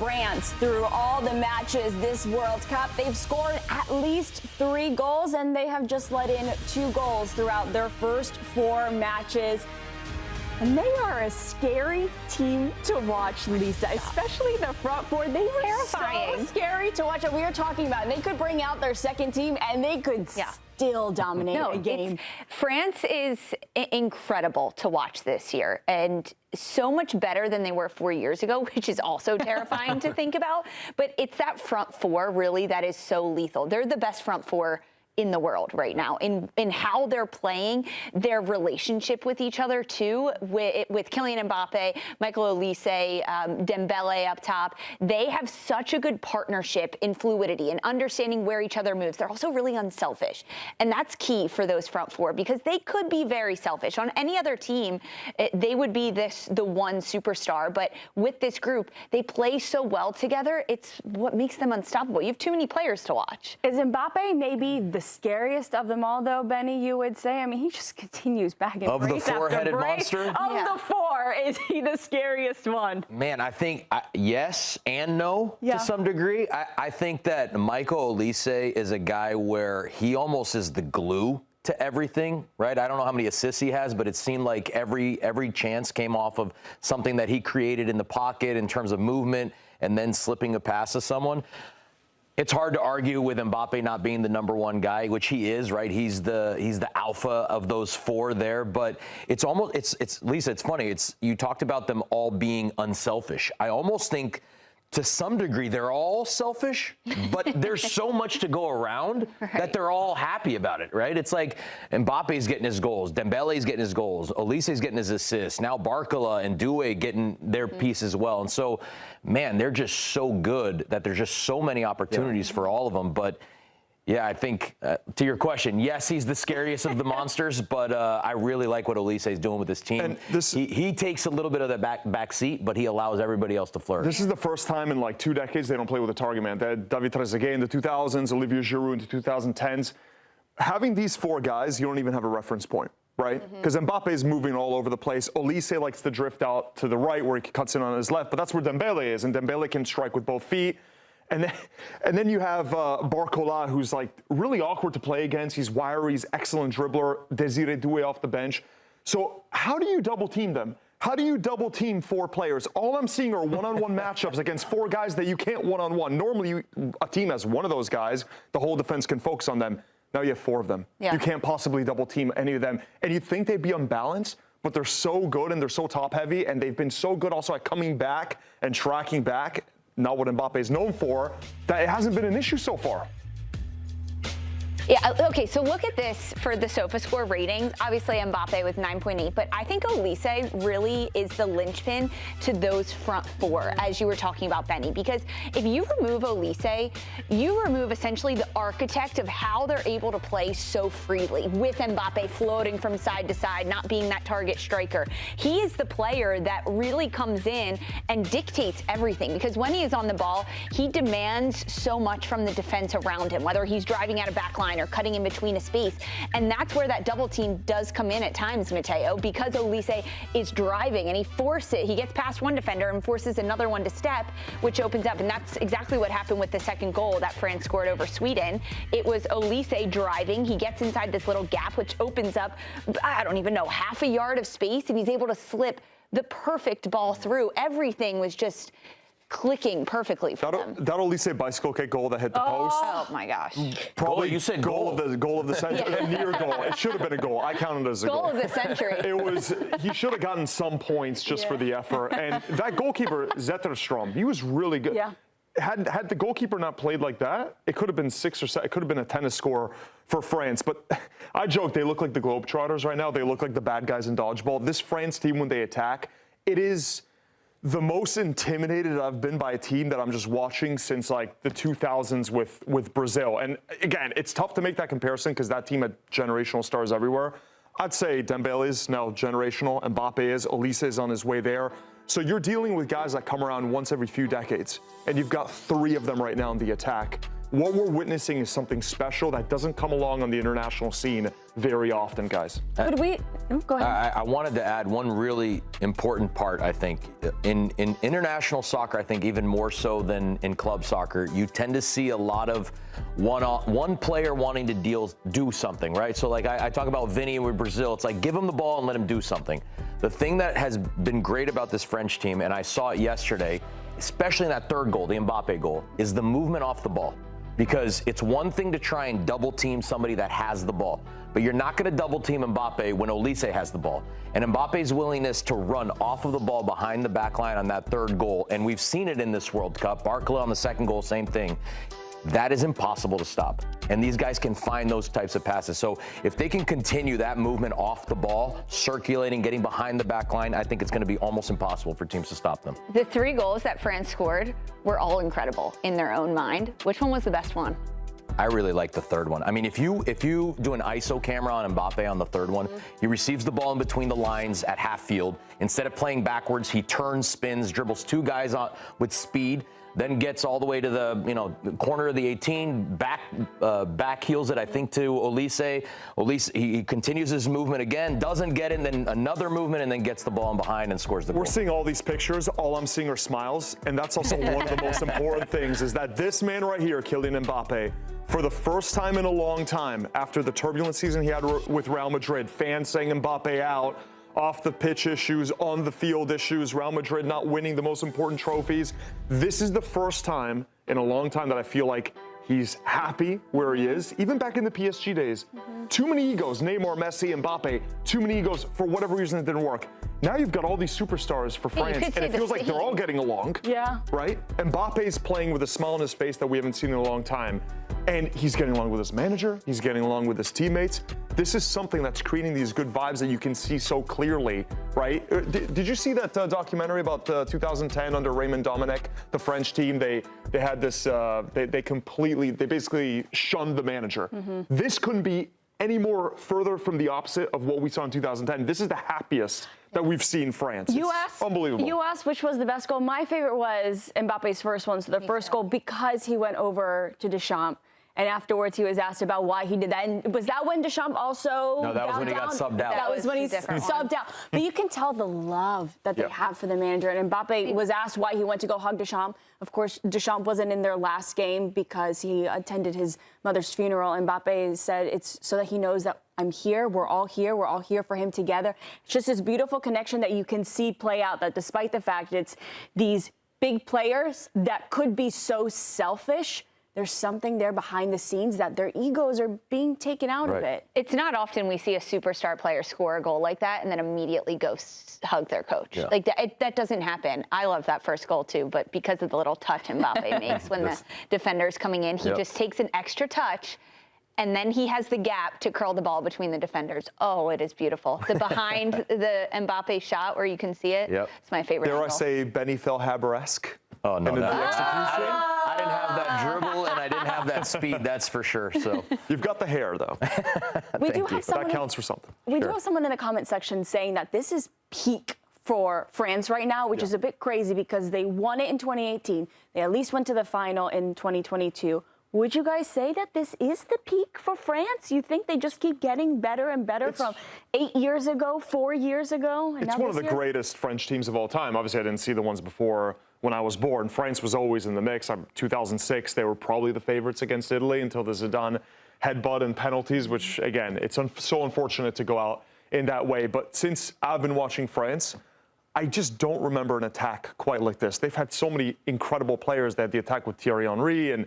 France through all the matches this World Cup. They've scored at least 3 goals, and they have just let in 2 goals throughout their first 4 matches. And they are a scary team to watch, Lisa, especially the front four. They were terrifying. So scary to watch. We were talking about they could bring out their second team, and they could still dominate a game. France is incredible to watch this year, and so much better than they were 4 years ago, which is also terrifying to think about. But it's that front four, really, that is so lethal. They're the best front four in the world right now, in how they're playing, their relationship with each other too, with Kylian Mbappé, Michael Olise, Dembele up top. They have such a good partnership in fluidity and understanding where each other moves. They're also really unselfish, and that's key for those front four, because they could be very selfish. On any other team, they would be the one superstar, but with this group, they play so well together. It's what makes them unstoppable. You have too many players to watch. Is Mbappé maybe the scariest of them all, though, Benny, you would say? I mean, he just continues back and of the four-headed monster? Of the four, is he the scariest one? Man, I think yes and no to some degree. I think that Michael Olise is a guy where he almost is the glue to everything, right? I don't know how many assists he has, but it seemed like every chance came off of something that he created in the pocket in terms of movement and then slipping a pass to someone. It's hard to argue with Mbappé not being the number one guy, which he is, right? He's the alpha of those four there. But it's almost it's Lisa. It's funny. You talked about them all being unselfish. I almost think to some degree they're all selfish, but there's so much to go around that they're all happy about it, right? It's like Mbappe's getting his goals, Dembele's getting his goals, Olise's getting his assists, now Barcola and Doué getting their piece as well. And so, man, they're just so good that there's just so many opportunities for all of them. But yeah, I think to your question, yes, he's the scariest of the monsters, but I really like what Olise is doing with his team. And he takes a little bit of the back seat, but he allows everybody else to flourish. This is the first time in like 2 decades they don't play with a target man. They had David Trezeguet in the 2000s, Olivier Giroud in the 2010s. Having these 4 guys, you don't even have a reference point, right? Because Mbappe is moving all over the place. Olise likes to drift out to the right where he cuts in on his left, but that's where Dembele is, and Dembele can strike with both feet. And then you have Barcola, who's like really awkward to play against. He's wiry, he's excellent dribbler. Désiré Doué off the bench. So how do you double team them? How do you double team 4 players? All I'm seeing are one-on-one matchups against 4 guys that you can't one-on-one. Normally, a team has one of those guys. The whole defense can focus on them. Now you have 4 of them. You can't possibly double team any of them. And you'd think they'd be unbalanced, but they're so good and they're so top-heavy, and they've been so good also at coming back and tracking back. Not what Mbappé is known for, that it hasn't been an issue so far. Yeah, okay, so look at this for the SofaScore ratings. Obviously, Mbappé with 9.8, but I think Olise really is the linchpin to those front 4, as you were talking about, Benny, because if you remove Olise, you remove essentially the architect of how they're able to play so freely, with Mbappé floating from side to side, not being that target striker. He is the player that really comes in and dictates everything, because when he is on the ball, he demands so much from the defense around him, whether he's driving out a back line or cutting in between a space. And that's where that double team does come in at times, Matteo, because Olise is driving and he gets past one defender and forces another one to step, which opens up. And that's exactly what happened with the second goal that France scored over Sweden. It was Olise driving. He gets inside this little gap, which opens up, I don't even know, half a yard of space, and he's able to slip the perfect ball through. Everything was just clicking perfectly for them. That Olise bicycle kick goal that hit the post. Oh my gosh! Probably you said goal of the century. A near goal. It should have been a goal. I counted it as a goal. Goal of the century. It was. He should have gotten some points just for the effort. And that goalkeeper Zetterstrom, he was really good. Yeah. Had the goalkeeper not played like that, it could have been 6 or 7. It could have been a tennis score for France. But I joke, they look like the Globetrotters right now. They look like the bad guys in dodgeball. This France team, when they attack, it is the most intimidated I've been by a team that I'm just watching since like the 2000s with Brazil. And again, it's tough to make that comparison because that team had generational stars everywhere. I'd say Dembele is now generational, Mbappé is, Olise is on his way there. So you're dealing with guys that come around once every few decades, and you've got 3 of them right now in the attack. what we're witnessing is something special that doesn't come along on the international scene very often, guys. Could we? Go ahead. I wanted to add one really important part, I think. In international soccer, I think even more so than in club soccer, you tend to see a lot of one player wanting to do something, right? So like I talk about Vinny with Brazil. It's like give him the ball and let him do something. The thing that has been great about this French team, and I saw it yesterday, especially in that third goal, the Mbappé goal, is the movement off the ball. Because it's one thing to try and double team somebody that has the ball, but you're not going to double team Mbappé when Olise has the ball. And Mbappe's willingness to run off of the ball behind the back line on that third goal, and we've seen it in this World Cup. Barkley on the second goal, same thing. That is impossible to stop. And these guys can find those types of passes. So if they can continue that movement off the ball, circulating, getting behind the back line, I think it's going to be almost impossible for teams to stop them. The 3 goals that France scored were all incredible in their own mind. Which one was the best one? I really like the third one. I mean, if you do an ISO camera on Mbappé on the third one, he receives the ball in between the lines at half field. Instead of playing backwards, he turns, spins, dribbles 2 guys on with speed, then gets all the way to the corner of the 18, back heels it, I think, to Olise. Olise, he continues his movement again, doesn't get it, then another movement, and then gets the ball in behind and scores the goal. We're seeing all these pictures. All I'm seeing are smiles, and that's also one of the most important things is that this man right here, Kylian Mbappé, for the first time in a long time, after the turbulent season he had with Real Madrid, fans saying Mbappé out, off the pitch issues, on the field issues, Real Madrid not winning the most important trophies. This is the first time in a long time that I feel like he's happy where he is. Even back in the PSG days, too many egos, Neymar, Messi, Mbappé, too many egos for whatever reason it didn't work. Now you've got all these superstars for France, and it feels like they're all getting along. Yeah. Right? Mbappe's playing with a smile on his face that we haven't seen in a long time. And he's getting along with his manager. He's getting along with his teammates. This is something that's creating these good vibes that you can see so clearly, right? Did you see that documentary about 2010 under Raymond Domenech, the French team? They had this, they basically shunned the manager. This couldn't be any more further from the opposite of what we saw in 2010. This is the happiest that we've seen France. It's unbelievable. You asked which was the best goal. My favorite was Mbappe's first one, so the first goal, because he went over to Deschamps. And afterwards, he was asked about why he did that. And was that when Deschamps also? No, that was when he got subbed out. That was when he subbed out. But you can tell the love that they have for the manager. And Mbappé was asked why he went to go hug Deschamps. Of course, Deschamps wasn't in their last game because he attended his mother's funeral. And Mbappé said it's so that he knows that I'm here. We're all here for him together. It's just this beautiful connection that you can see play out, that despite the fact it's these big players that could be so selfish, there's something there behind the scenes that their egos are being taken out of it. It's not often we see a superstar player score a goal like that and then immediately go hug their coach. Yeah. Like that doesn't happen. I love that first goal too, but because of the little touch Mbappé makes when the defender's coming in, he just takes an extra touch, and then he has the gap to curl the ball between the defenders. Oh, it is beautiful. The behind the Mbappé shot where you can see it, it's my favorite. Dare I say Benny Feilhaber-esque? Oh, no. I didn't have that dribble, and I didn't have that speed, that's for sure. So you've got the hair, though. We do have someone, that counts for something. We do have someone in the comment section saying that this is peak for France right now, which is a bit crazy because they won it in 2018. They at least went to the final in 2022. Would you guys say that this is the peak for France? You think they just keep getting better and better from 8 years ago, 4 years ago? And it's one of the greatest French teams of all time. Obviously, I didn't see the ones before when I was born. France was always in the mix. 2006, they were probably the favorites against Italy until the Zidane headbutt and penalties, which, again, it's so unfortunate to go out in that way. But since I've been watching France, I just don't remember an attack quite like this. They've had so many incredible players. They had the attack with Thierry Henry and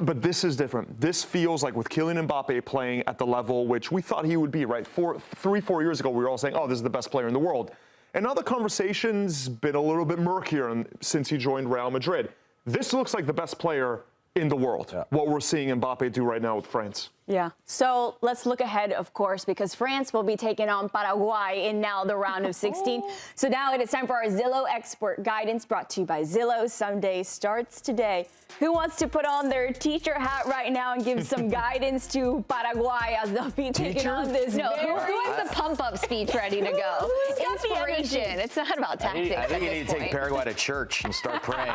but this is different. This feels like with Kylian Mbappé playing at the level which we thought he would be, right? 3-4 years ago, we were all saying, oh, this is the best player in the world. And now the conversation's been a little bit murkier since he joined Real Madrid. This looks like the best player in the world, what we're seeing Mbappé do right now with France. Yeah. So let's look ahead, of course, because France will be taking on Paraguay in now the round of 16. So now it is time for our Zillow expert guidance brought to you by Zillow. Sunday starts today. Who wants to put on their teacher hat right now and give some guidance to Paraguay as they'll be taking on this? No, who has the pump-up speech ready to go? Inspiration. It's not about tactics. I think you need to take Paraguay to church and start praying.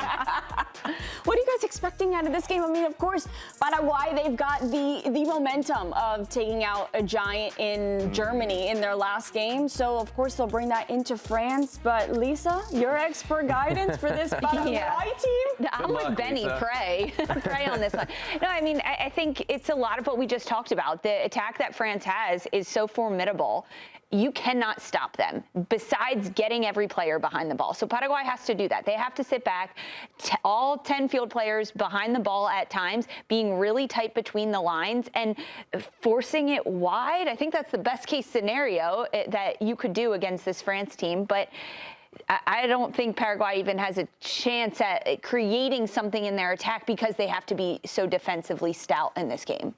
What do you guys expecting out of this game? I mean, of course, Paraguay, they've got the momentum of taking out a giant in Germany in their last game. So, of course, they'll bring that into France. But, Lisa, your expert guidance for this Paraguay team? I'm with Benny. Lisa. Pray on this one. No, I mean, I think it's a lot of what we just talked about. The attack that France has is so formidable. You cannot stop them besides getting every player behind the ball. So Paraguay has to do that. They have to sit back, all 10 field players behind the ball at times, being really tight between the lines and forcing it wide. I think that's the best case scenario that you could do against this France team. But I don't think Paraguay even has a chance at creating something in their attack because they have to be so defensively stout in this game.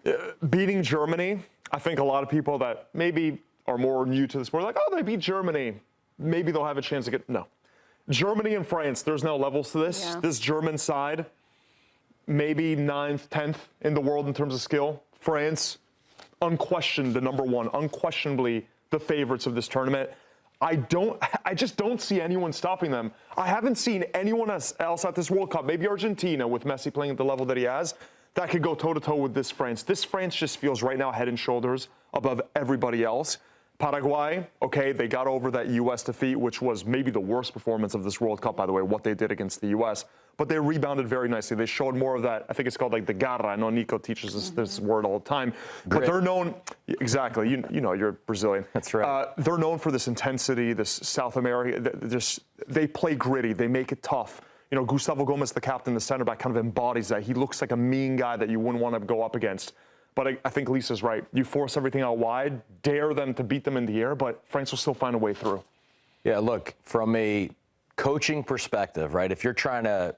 Beating Germany, I think a lot of people that maybe are more new to the sport, like, oh, they beat Germany, maybe they'll have a chance to get, no. Germany and France, there's no levels to this. Yeah. This German side, maybe 9th, 10th in the world in terms of skill. France, unquestioned the number one, unquestionably the favorites of this tournament. I just don't see anyone stopping them. I haven't seen anyone else at this World Cup, maybe Argentina with Messi playing at the level that he has, that could go toe-to-toe with this France. This France just feels right now head and shoulders above everybody else. Paraguay, okay, they got over that U.S. defeat, which was maybe the worst performance of this World Cup, by the way, what they did against the U.S., but they rebounded very nicely. They showed more of that, I think it's called like the garra. I know Nico teaches us this word all the time. Grit. But they're known, exactly, you know, you're Brazilian. That's right. They're known for this intensity, this South America, they play gritty, they make it tough. You know, Gustavo Gomez, the captain, the center back, kind of embodies that. He looks like a mean guy that you wouldn't want to go up against. But I think Lisa's right. You force everything out wide, dare them to beat them in the air, but France will still find a way through. Yeah, look, from a coaching perspective, right, if you're trying to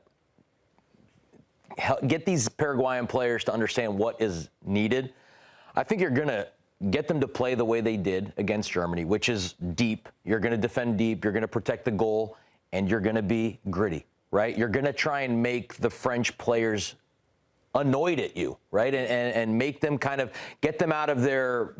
get these Paraguayan players to understand what is needed, I think you're going to get them to play the way they did against Germany, which is deep. You're going to defend deep. You're going to protect the goal, and you're going to be gritty, right? You're going to try and make the French players annoyed at you, right? And make them kind of get them out of their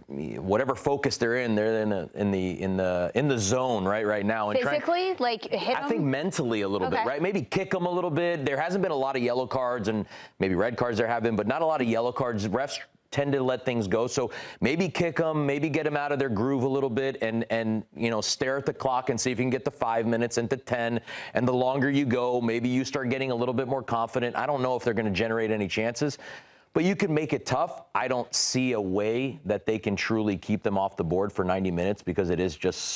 whatever focus they're in. They're in the zone right now. And Physically, like hit them? I think mentally a little bit, right? Maybe kick them a little bit. There hasn't been a lot of yellow cards and maybe red cards there have been, but not a lot of yellow cards. Refs tend to let things go. So maybe kick them, maybe get them out of their groove a little bit and you know, stare at the clock and see if you can get to 5 minutes into 10. And the longer you go, maybe you start getting a little bit more confident. I don't know if they're going to generate any chances, but you can make it tough. I don't see a way that they can truly keep them off the board for 90 minutes because it is just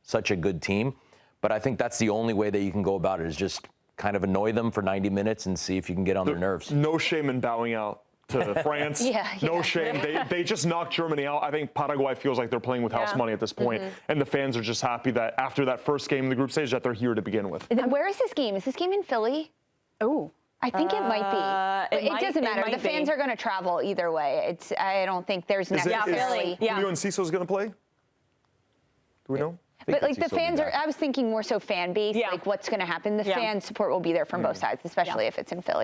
such a good team. But I think that's the only way that you can go about it is just kind of annoy them for 90 minutes and see if you can get on their nerves. No shame in bowing out to France. No shame. They just knocked Germany out. I think Paraguay feels like they're playing with house money at this point. And the fans are just happy that after that first game in the group stage that they're here to begin with. Where is this game? Is this game in Philly? Oh. I think it might be. It doesn't matter. The fans are going to travel either way. I don't think there's necessarily. Julio and Ciso's going to play? Do we know? But like the fans are, I was thinking more so fan base, Yeah. like what's going to happen. The fan support will be there from both sides, especially if it's in Philly.